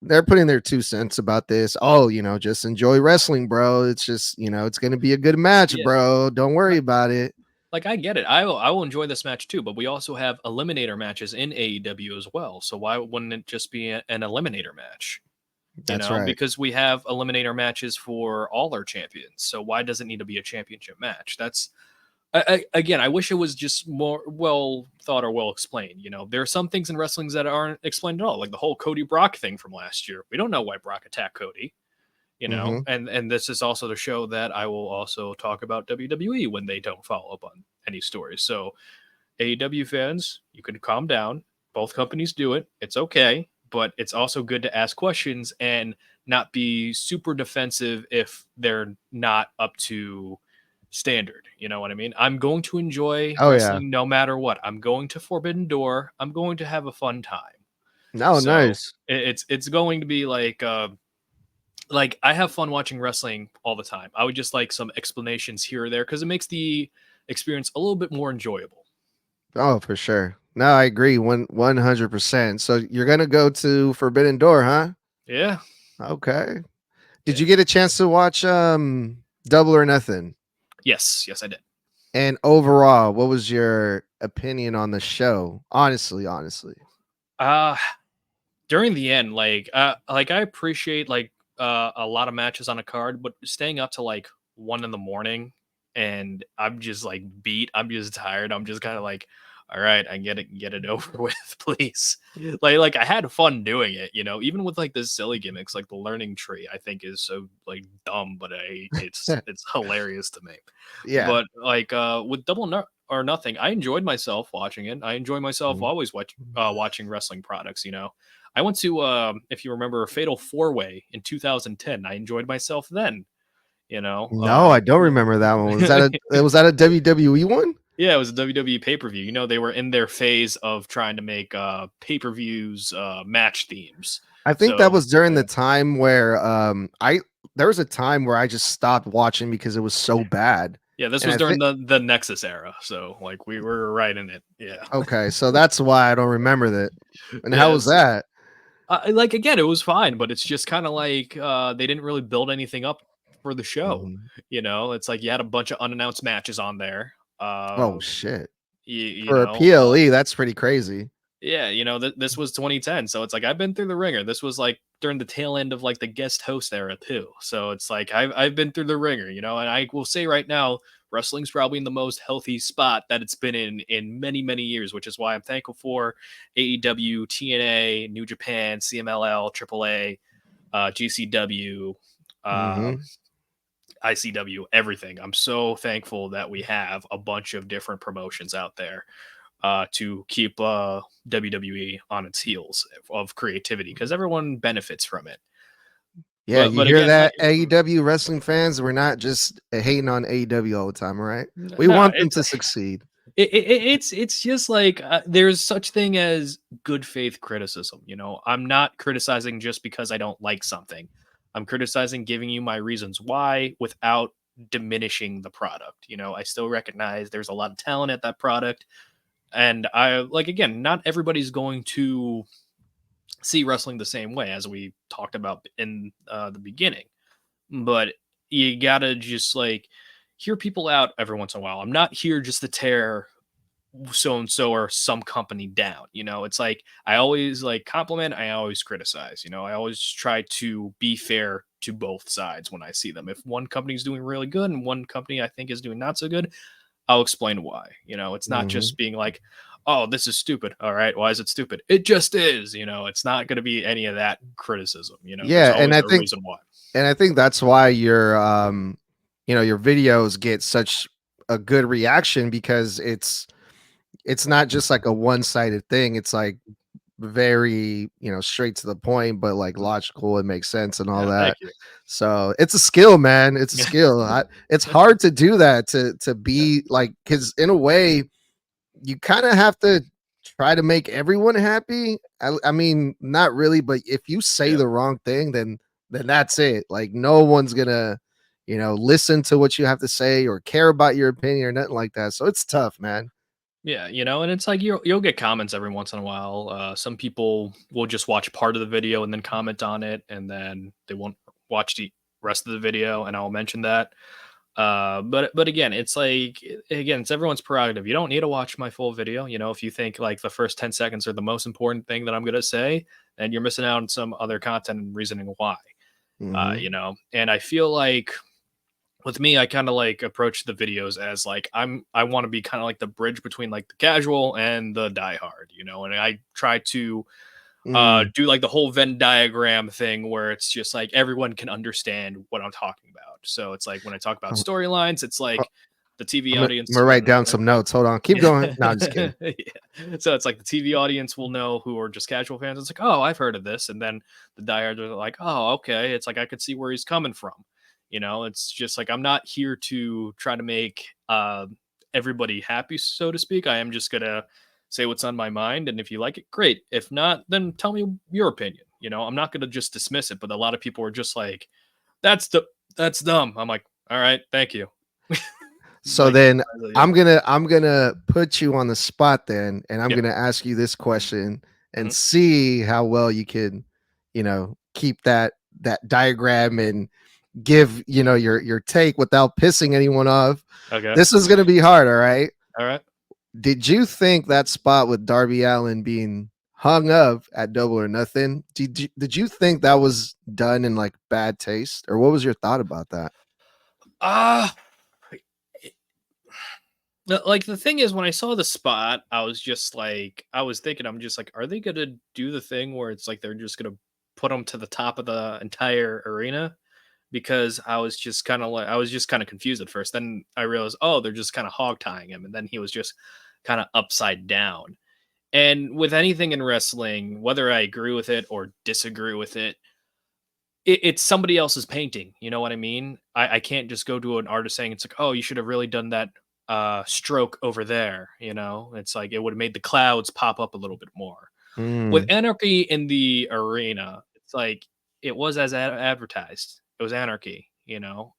Speaker 3: they're putting their 2 cents about this. Oh, just enjoy wrestling, bro. It's just, it's going to be a good match, bro. Don't worry about it.
Speaker 4: Like, I get it. I will enjoy this match too, but we also have eliminator matches in AEW as well. So why wouldn't it just be an eliminator match?
Speaker 3: That's right.
Speaker 4: Because we have eliminator matches for all our champions. So why does it need to be a championship match? That's again, I wish it was just more well thought or well explained. There are some things in wrestling that aren't explained at all, like the whole Cody Brock thing from last year. We don't know why Brock attacked Cody, and this is also the show that I will also talk about WWE when they don't follow up on any stories. So AEW fans, you can calm down. Both companies do it. It's okay, but it's also good to ask questions and not be super defensive if they're not up to standard. You know what I mean? I'm going to enjoy wrestling no matter what. I'm going to Forbidden Door. I'm going to have a fun time.
Speaker 3: No, so nice.
Speaker 4: It's going to be like I have fun watching wrestling all the time. I would just like some explanations here or there because it makes the experience a little bit more enjoyable.
Speaker 3: Oh, for sure. No, I agree 100%. So you're gonna go to Forbidden Door, huh?
Speaker 4: Yeah.
Speaker 3: Okay. Did you get a chance to watch Double or Nothing?
Speaker 4: Yes, I did.
Speaker 3: And overall, what was your opinion on the show? Honestly.
Speaker 4: Uh During the end, like I appreciate a lot of matches on a card, but staying up to like 1 in the morning and I'm just like beat, I'm just tired. I'm just kind of like, all right, I get it over with, please. Like I had fun doing it, even with like the silly gimmicks, like the learning tree, I think is so like dumb, but it's hilarious to me.
Speaker 3: Yeah.
Speaker 4: But like with or Nothing, I enjoyed myself watching it. I enjoy myself
Speaker 3: Mhm.
Speaker 4: always watching wrestling products. I went to, if you remember, a Fatal 4-Way in 2010. I enjoyed myself then. You know,
Speaker 3: No, I don't remember that one. Was that a WWE one?
Speaker 4: yeah, it was a WWE pay per view. They were in their phase of trying to make pay per views match themes.
Speaker 3: I think that
Speaker 4: So
Speaker 3: was during
Speaker 4: yeah,
Speaker 3: the time where I there was a time where I just stopped watching because it was so bad.
Speaker 4: yeah, this
Speaker 3: And
Speaker 4: was
Speaker 3: I
Speaker 4: during
Speaker 3: think
Speaker 4: the Nexus era. So like we were right in it. Yeah,
Speaker 3: okay, so that's why I don't remember that. And how was
Speaker 4: yes.
Speaker 3: that?
Speaker 4: Like again, it was fine, but it's just kind of like they didn't really build anything up for the show.
Speaker 3: Mhm.
Speaker 4: It's like you had a bunch of unannounced matches on there.
Speaker 3: Oh shit.
Speaker 4: You, you
Speaker 3: For a
Speaker 4: know,
Speaker 3: PLE, that's pretty crazy.
Speaker 4: yeah, this was 2010, so it's like I've been through the ringer. This was like during the tail end of like the guest host era too. So it's like I've been through the ringer, and I will say right now, wrestling's probably in the most healthy spot that it's been in many years, which is why I'm thankful for AEW, TNA, New Japan, CMLL, AAA, GCW, uh,
Speaker 3: Mhm.
Speaker 4: ICW, everything. I'm so thankful that we have a bunch of different promotions out there to keep WWE on its heels of creativity because everyone benefits from it.
Speaker 3: Yeah,
Speaker 4: But
Speaker 3: you
Speaker 4: but
Speaker 3: hear
Speaker 4: again,
Speaker 3: that, AEW wrestling fans? We're not just hating on AEW all the time, all right? We
Speaker 4: no,
Speaker 3: want them
Speaker 4: it's
Speaker 3: to succeed.
Speaker 4: it's just like there's such thing as good faith criticism. I'm not criticizing just because I don't like something. I'm criticizing, giving you my reasons why without diminishing the product. I still recognize there's a lot of talent at that product, and I like again, not everybody's going to see wrestling the same way as we talked about in the beginning. But you gotta just like hear people out every once in a while. I'm not here just to tear so and so or some company down. It's like I always like compliment, I always criticize. I always try to be fair to both sides when I see them. If one company is doing really good and one company I think is doing not so good, I'll explain why. It's not
Speaker 3: Mhm.
Speaker 4: just being like, oh, this is stupid. All right, why is it stupid? It just is. It's not going to be any of that criticism. There's
Speaker 3: Yeah,
Speaker 4: always a reason why.
Speaker 3: and I think that's why your videos get such a good reaction because it's not just like a one-sided thing. It's like very, straight to the point, but like
Speaker 4: Mm.
Speaker 3: logical. It makes sense and all
Speaker 4: Yeah, thank
Speaker 3: that.
Speaker 4: you.
Speaker 3: So it's a skill, man. It's a skill. It's hard to do that to be like, because in a way, you kind of have to try to make everyone happy. I mean, not really, but if you say
Speaker 4: Yeah.
Speaker 3: the wrong thing, then that's it. Like no one's gonna, listen to what you have to say or care about your opinion or nothing like that. So it's tough, man.
Speaker 4: Yeah, and it's like you'll get comments every once in a while. Some people will just watch part of the video and then comment on it, and then they won't watch the rest of the video, and I'll mention that. But again, it's like again, it's everyone's prerogative. You don't need to watch my full video. If you think like the first 10 seconds are the most important thing that I'm gonna say, then you're missing out on some other content and reasoning why.
Speaker 3: Hmm.
Speaker 4: And I feel like with me, I kind of like approach the videos as like I want to be kind of like the bridge between like the casual and the diehard, and I try to
Speaker 3: Mm.
Speaker 4: do like the whole Venn diagram thing where it's just like everyone can understand what I'm talking about. So it's like when I talk about
Speaker 3: Oh,
Speaker 4: storylines, it's
Speaker 3: oh,
Speaker 4: like the TV
Speaker 3: I'm
Speaker 4: audience
Speaker 3: gonna write
Speaker 4: when
Speaker 3: down some notes. Hold on, keep going. No, I'm just kidding.
Speaker 4: yeah. So it's like the TV audience will know who are just casual fans. It's like, oh, I've heard of this, and then the diehards are like, oh, okay. It's like I could see where he's coming from. It's just like I'm not here to try to make everybody happy, so to speak. I am just gonna say what's on my mind, and if you like it, great. If not, then tell me your opinion. I'm not gonna just dismiss it. But a lot of people are just like, that's dumb. I'm like, all right, thank you.
Speaker 3: So
Speaker 4: Like,
Speaker 3: then
Speaker 4: yeah,
Speaker 3: I'm gonna put you on the spot then, and I'm
Speaker 4: yeah.
Speaker 3: gonna ask you this question and
Speaker 4: Mhm.
Speaker 3: see how well you can, keep that diagram and give your take without pissing anyone off.
Speaker 4: Okay.
Speaker 3: This is gonna be hard. All right.
Speaker 4: All right.
Speaker 3: Did you think that spot with Darby Allin being hung up at Double or Nothing? Did you think that was done in like bad taste, or what was your thought about that?
Speaker 4: Ah, like the thing is, when I saw the spot, I was just like, I was thinking, I'm just like, are they gonna do the thing where it's like they're just gonna put him to the top of the entire arena? Because I was just kind of like, I was just kind of confused at first. Then I realized, oh, they're just kind of hog tying him, and then he was just kind of upside down. And with anything in wrestling, whether I agree with it or disagree with it, it's somebody else's painting. You know what I mean? I can't just go to an artist saying it's like, oh, you should have really done that stroke over there. You know, it's like it would have made the clouds pop up a little bit more. With
Speaker 3: Mm,
Speaker 4: anarchy in the arena, it's like it was as advertised. It was anarchy. You know,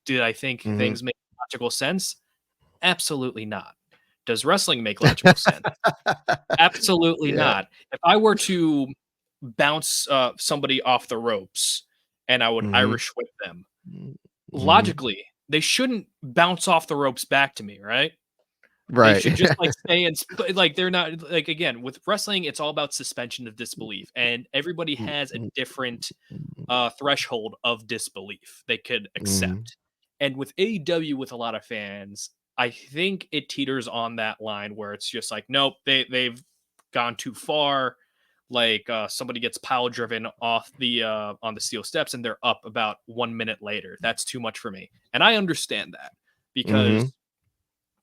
Speaker 4: did I think
Speaker 3: mhm.
Speaker 4: things make logical sense? Absolutely not. Does wrestling make logical sense? Absolutely
Speaker 3: Yeah.
Speaker 4: not. If I were to bounce somebody off the ropes and I would
Speaker 3: Mhm,
Speaker 4: Irish whip them,
Speaker 3: mhm.
Speaker 4: logically, they shouldn't bounce off the ropes back to me, right? They
Speaker 3: Right.
Speaker 4: should just like stay in like they're not like again with wrestling, it's all about suspension of disbelief, and everybody has a different threshold of disbelief they could
Speaker 3: Mhm,
Speaker 4: accept. And with AEW, with a lot of fans, I think it teeters on that line where it's just like, nope, they've gone too far. Like somebody gets pile driven off the on the steel steps and they're up about 1 minute later. That's too much for me, and I understand that
Speaker 3: mhm,
Speaker 4: because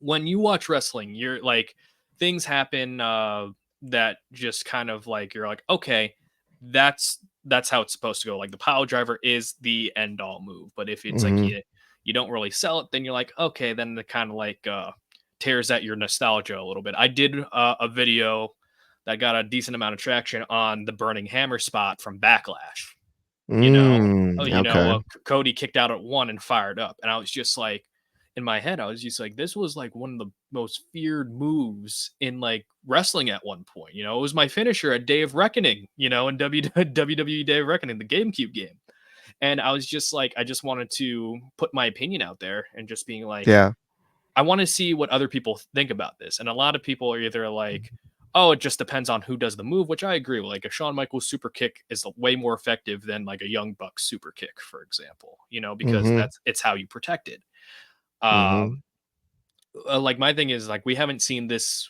Speaker 4: when you watch wrestling, you're like things happen that just kind of like you're like, okay, that's how it's supposed to go. Like the pile driver is the end all move, but if it's like
Speaker 3: mhm.
Speaker 4: you don't really sell it, then you're like, okay, then it kind of like tears at your nostalgia a little bit. I did a video that got a decent amount of traction on the burning hammer spot from Backlash.
Speaker 3: Okay.
Speaker 4: Cody kicked out at one and fired up, and I was just like, in my head, I was just like, this was like one of the most feared moves in like wrestling at one point. You know, it was my finisher at Day of Reckoning. You know, in WWE Day of Reckoning, the GameCube game, and I was just like, I just wanted to put my opinion out there and just being like,
Speaker 3: Yeah.
Speaker 4: I want to see what other people think about this. And a lot of people are either like, oh, it just depends on who does the move, which I agree with. Like a Shawn Michaels super kick is way more effective than like a Young Bucks super kick, for example, you know, because
Speaker 3: Mhm,
Speaker 4: it's how you protect it.
Speaker 3: mhm.
Speaker 4: Um, like my thing is like we haven't seen this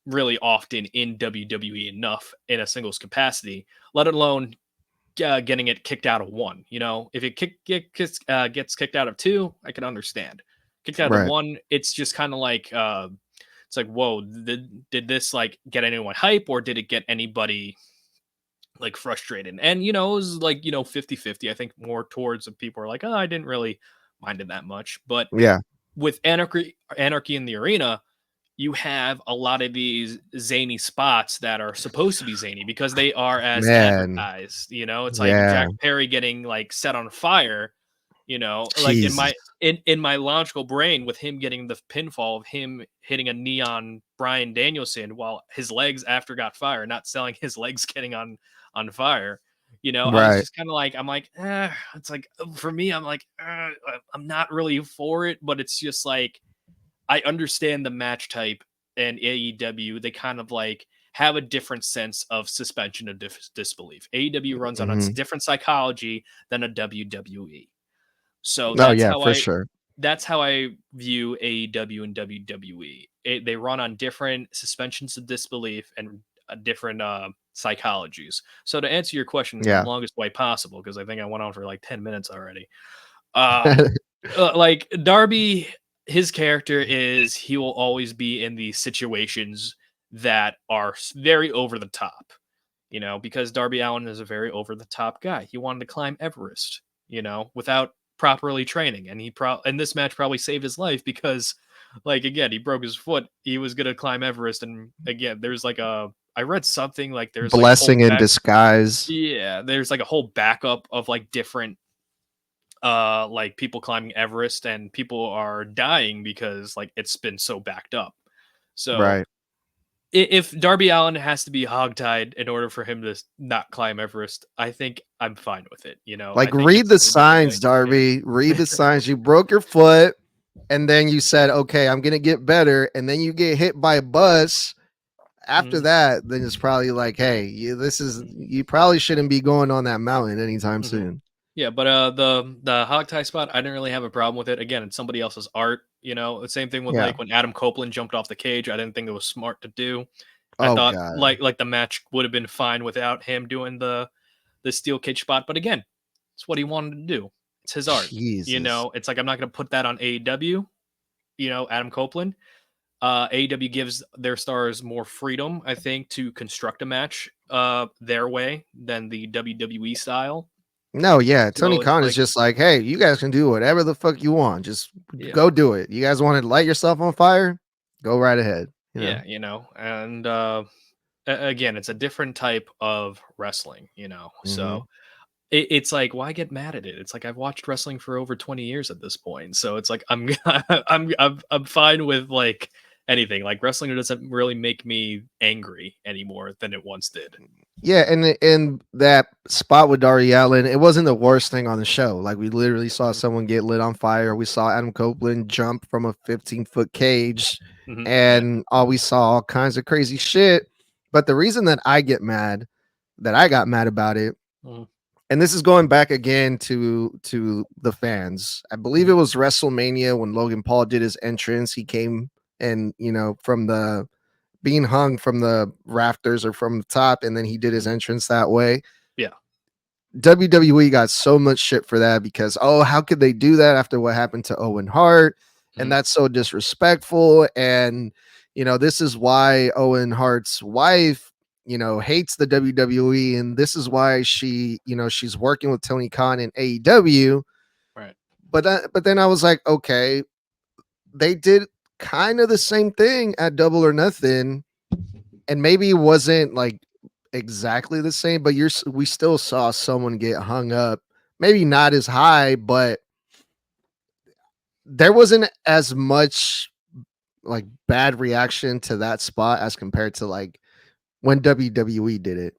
Speaker 4: really often in WWE enough in a singles capacity, let alone getting it kicked out of one. You know, if it gets kicked out of two, I can understand. Kicked out of
Speaker 3: Right.
Speaker 4: one, it's just kind of like it's like, whoa, did this like get anyone hype or did it get anybody like frustrated? And you know, it was like, you know, 50-50. I think more towards the people are like, oh, I didn't really mind it that much. But
Speaker 3: Yeah.
Speaker 4: with anarchy in the arena, you have a lot of these zany spots that are supposed to be zany because they are as
Speaker 3: Man.
Speaker 4: advertised. You know, it's like
Speaker 3: Yeah.
Speaker 4: Jack Perry getting like set on fire. You know, like
Speaker 3: Jesus.
Speaker 4: in my logical brain with him getting the pinfall of him hitting a knee on Brian Danielson while his legs after got fire, not selling his legs getting on fire. You know, I was
Speaker 3: Right.
Speaker 4: just kind of like, I'm like, it's like for me, I'm like, I'm not really for it, but it's just like I understand the match type and AEW. They kind of like have a different sense of suspension of disbelief. AEW runs on a
Speaker 3: Mhm.
Speaker 4: different psychology than a WWE. So
Speaker 3: Oh, yeah, for sure.
Speaker 4: that's how I view AEW and WWE. They run on different suspensions of disbelief and different psychologies. So to answer your question in the
Speaker 3: Yeah.
Speaker 4: longest way possible, because I think I went on for like 10 minutes already. Uh, like Darby, his character is he will always be in these situations that are very over the top, you know, because Darby Allin is a very over the top guy. He wanted to climb Everest, you know, without properly training, and and this match probably saved his life because, like, again, he broke his foot. He was gonna climb Everest, and again, there's like a I read something like there's like a whole
Speaker 3: Blessing in
Speaker 4: back.
Speaker 3: disguise.
Speaker 4: Yeah, there's like a whole backup of like different like people climbing Everest and people are dying because like it's been so backed up. So
Speaker 3: Right.
Speaker 4: If Darby Allin has to be hogtied in order for him to not climb Everest, I think I'm fine with it. I
Speaker 3: Like,
Speaker 4: think
Speaker 3: read
Speaker 4: it's
Speaker 3: the
Speaker 4: a different thing.
Speaker 3: signs, Darby. Read the signs. You broke your foot, and then you said, "Okay, I'm gonna get better," and then you get hit by a bus. After
Speaker 4: Mhm.
Speaker 3: that, then it's probably like, "Hey, you probably shouldn't be going on that mountain anytime
Speaker 4: Mhm.
Speaker 3: soon."
Speaker 4: Yeah, but the hog tie spot, I didn't really have a problem with it. Again, it's somebody else's art. The same thing with
Speaker 3: Yeah.
Speaker 4: like when Adam Copeland jumped off the cage. I didn't think it was smart to do. I
Speaker 3: Oh
Speaker 4: thought
Speaker 3: God.
Speaker 4: like the match would have been fine without him doing the steel cage spot. But again, it's what he wanted to do. It's his art.
Speaker 3: Jesus.
Speaker 4: It's like I'm not going to put that on AEW. Adam Copeland. AEW gives their stars more freedom, I think, to construct a match their way than the WWE style.
Speaker 3: No, yeah. Tony
Speaker 4: So it's
Speaker 3: Khan is
Speaker 4: like,
Speaker 3: just like, "Hey, you guys can do whatever the fuck you want. Just
Speaker 4: yeah,
Speaker 3: go do it. You guys want to light yourself on fire? Go right ahead."
Speaker 4: yeah, and again, it's a different type of wrestling,
Speaker 3: Hmm.
Speaker 4: so it's like, why get mad at it? It's like I've watched wrestling for over 20 years at this point, so it's like I'm fine with like anything. Like wrestling doesn't really make me angry anymore than it once did.
Speaker 3: Yeah, and that spot with Darby Allin, it wasn't the worst thing on the show. Like, we literally saw
Speaker 4: Mhm,
Speaker 3: someone get lit on fire. We saw Adam Copeland jump from a 15-foot cage,
Speaker 4: yeah.
Speaker 3: and we saw all kinds of crazy shit. But the reason that I got mad about it,
Speaker 4: Mhm,
Speaker 3: and this is going back again to the fans. I believe it
Speaker 4: mhm,
Speaker 3: was WrestleMania when Logan Paul did his entrance. He came and from the being hung from the rafters or from the top, and then he did his
Speaker 4: mhm.
Speaker 3: entrance that way.
Speaker 4: Yeah.
Speaker 3: WWE got so much shit for that because, how could they do that after what happened to Owen Hart? And
Speaker 4: Mhm,
Speaker 3: that's so disrespectful. And this is why Owen Hart's wife hates the WWE, and this is why she's working with Tony Khan in AEW.
Speaker 4: right.
Speaker 3: But then I was like, okay, they did kind of the same thing at Double or Nothing, and maybe it wasn't like exactly the same, but we still saw someone get hung up. Maybe not as high, but there wasn't as much like bad reaction to that spot as compared to like when WWE did it.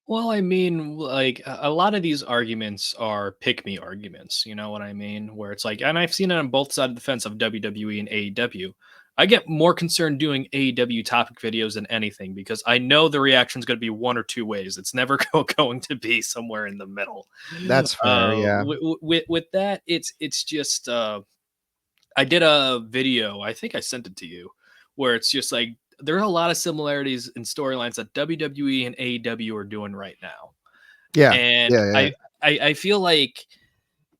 Speaker 4: Well, I mean, like a lot of these arguments are pick me arguments. You know what I mean? Where it's like, and I've seen it on both sides of the fence of WWE and AEW. I get more concerned doing AEW topic videos than anything because I know the reaction is going to be one or two ways. It's never going to be somewhere in the middle.
Speaker 3: That's fair, yeah.
Speaker 4: With that, it's just I did a video. I think I sent it to you, where it's just like there are a lot of similarities in storylines that WWE and AEW are doing right now,
Speaker 3: Yeah.
Speaker 4: and
Speaker 3: Yeah, yeah.
Speaker 4: I feel like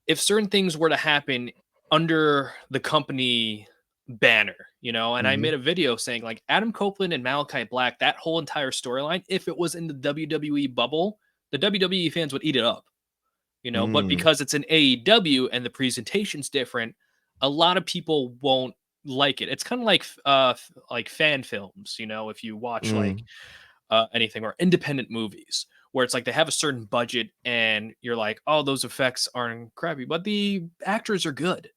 Speaker 4: if certain things were to happen under the company banner, and I
Speaker 3: Mhm.
Speaker 4: made a video saying like Adam Copeland and Malachi Black, that whole entire storyline, if it was in the WWE bubble, the WWE fans would eat it up. But
Speaker 3: Mm.
Speaker 4: because it's an AEW and the presentation's different, a lot of people won't like it. It's kind of like like fan films, if you watch like
Speaker 3: Mm.
Speaker 4: anything or independent movies where it's like they have a certain budget and you're like, oh, those effects aren't crappy, but the actors are good.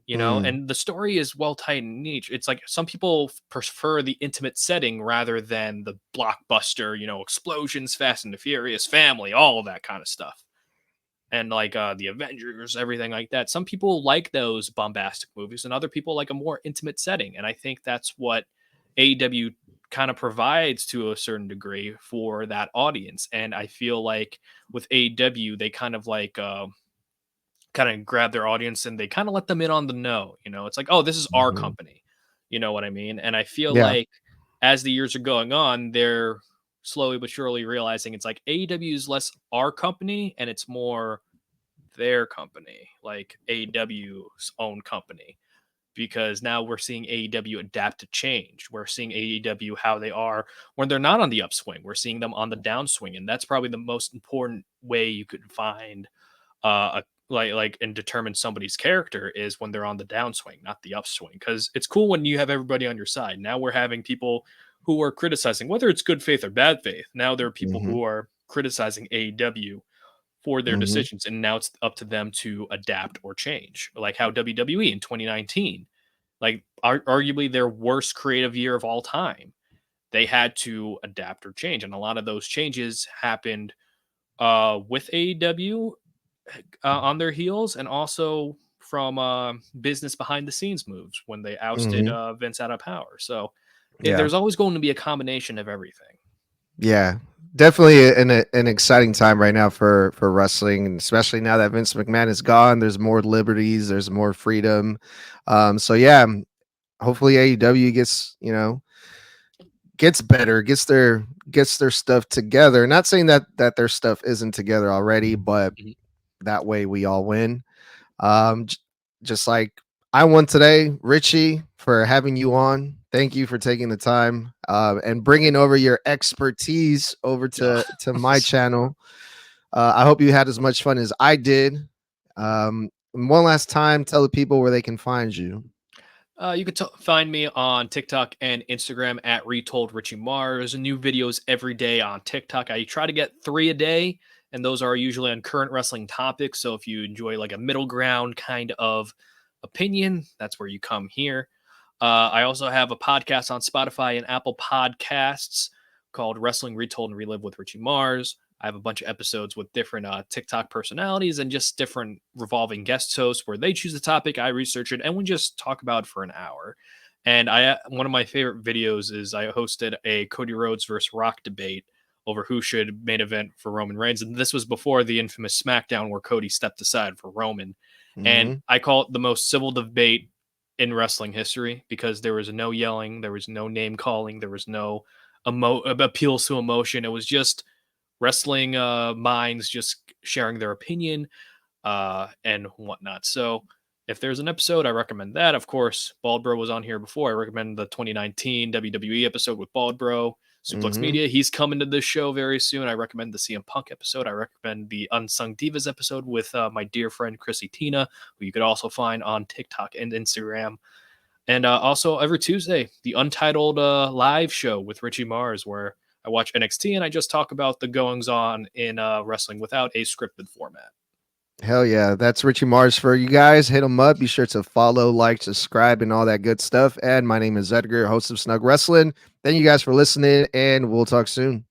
Speaker 3: Mm.
Speaker 4: And the story is well tight and niche. It's like some people prefer the intimate setting rather than the blockbuster, explosions, Fast and the Furious, family, all of that kind of stuff, and like the Avengers, everything like that. Some people like those bombastic movies, and other people like a more intimate setting. And I think that's what AEW kind of provides to a certain degree for that audience. And I feel like with AEW, they kind of like kind of grab their audience and they kind of let them in on the know. It's like, oh, this is our
Speaker 3: Mhm.
Speaker 4: company. You know what I mean? And I feel
Speaker 3: Yeah.
Speaker 4: like as the years are going on, they're slowly but surely realizing it's like AEW is less our company and it's more their company, like AEW's own company, because now we're seeing AEW adapt to change. We're seeing AEW how they are when they're not on the upswing. We're seeing them on the downswing, and that's probably the most important way you could find a like and determine somebody's character is when they're on the downswing, not the upswing. Because it's cool when you have everybody on your side. Now we're having people who are criticizing whether it's good faith or bad faith. Now there are people
Speaker 3: Mhm.
Speaker 4: who are criticizing AEW for their
Speaker 3: Mhm.
Speaker 4: decisions, and now it's up to them to adapt or change. Like how WWE in 2019, like arguably their worst creative year of all time, they had to adapt or change. And a lot of those changes happened with AEW on their heels, and also from business behind the scenes moves when they ousted
Speaker 3: Mhm.
Speaker 4: Vince out of power. So
Speaker 3: Yeah.
Speaker 4: there's always going to be a combination of everything.
Speaker 3: Yeah. Definitely an exciting time right now for wrestling, and especially now that Vince McMahon is gone, there's more liberties, there's more freedom. So yeah, hopefully AEW gets better, gets their stuff together. Not saying that their stuff isn't together already, but
Speaker 4: Mhm.
Speaker 3: that way we all win. J- just like I won today, Richie, for having you on. Thank you for taking the time and bringing over your expertise over to my channel. I hope you had as much fun as I did. And one last time, tell the people where they can find you.
Speaker 4: You can find me on TikTok and Instagram at Retold Richie Mars. New videos every day on TikTok. I try to get 3 a day, and those are usually on current wrestling topics. So if you enjoy like a middle ground kind of opinion, that's where you come here. I also have a podcast on Spotify and Apple Podcasts called Wrestling Retold and Relive with Richie Mars. I have a bunch of episodes with different TikTok personalities and just different revolving guest hosts where they choose a topic, I research it, and we just talk about it for an hour. And one of my favorite videos is I hosted a Cody Rhodes versus Rock debate over who should main event for Roman Reigns. And this was before the infamous SmackDown where Cody stepped aside for Roman. And
Speaker 3: Mhm.
Speaker 4: I call it the most civil debate in wrestling history because there was no yelling, there was no name calling, there was no appeals to emotion. It was just wrestling minds just sharing their opinion and whatnot. So if there's an episode, I recommend that. Of course, Bald Bro was on here before. I recommend the 2019 WWE episode with Bald Bro. Suplex
Speaker 3: Mhm.
Speaker 4: Media, he's coming to this show very soon. I recommend the CM Punk episode. I recommend the Unsung Divas episode with my dear friend Chrissy Tina, who you could also find on TikTok and Instagram. And also every Tuesday, the Untitled live show with Richie Mars, where I watch NXT and I just talk about the goings on in wrestling without a scripted format.
Speaker 3: Hell yeah. That's Richie Mars for you guys. Hit him up. Be sure to follow, like, subscribe, and all that good stuff. And my name is Edgar, host of Snug Wrestling. Thank you guys for listening, and we'll talk soon.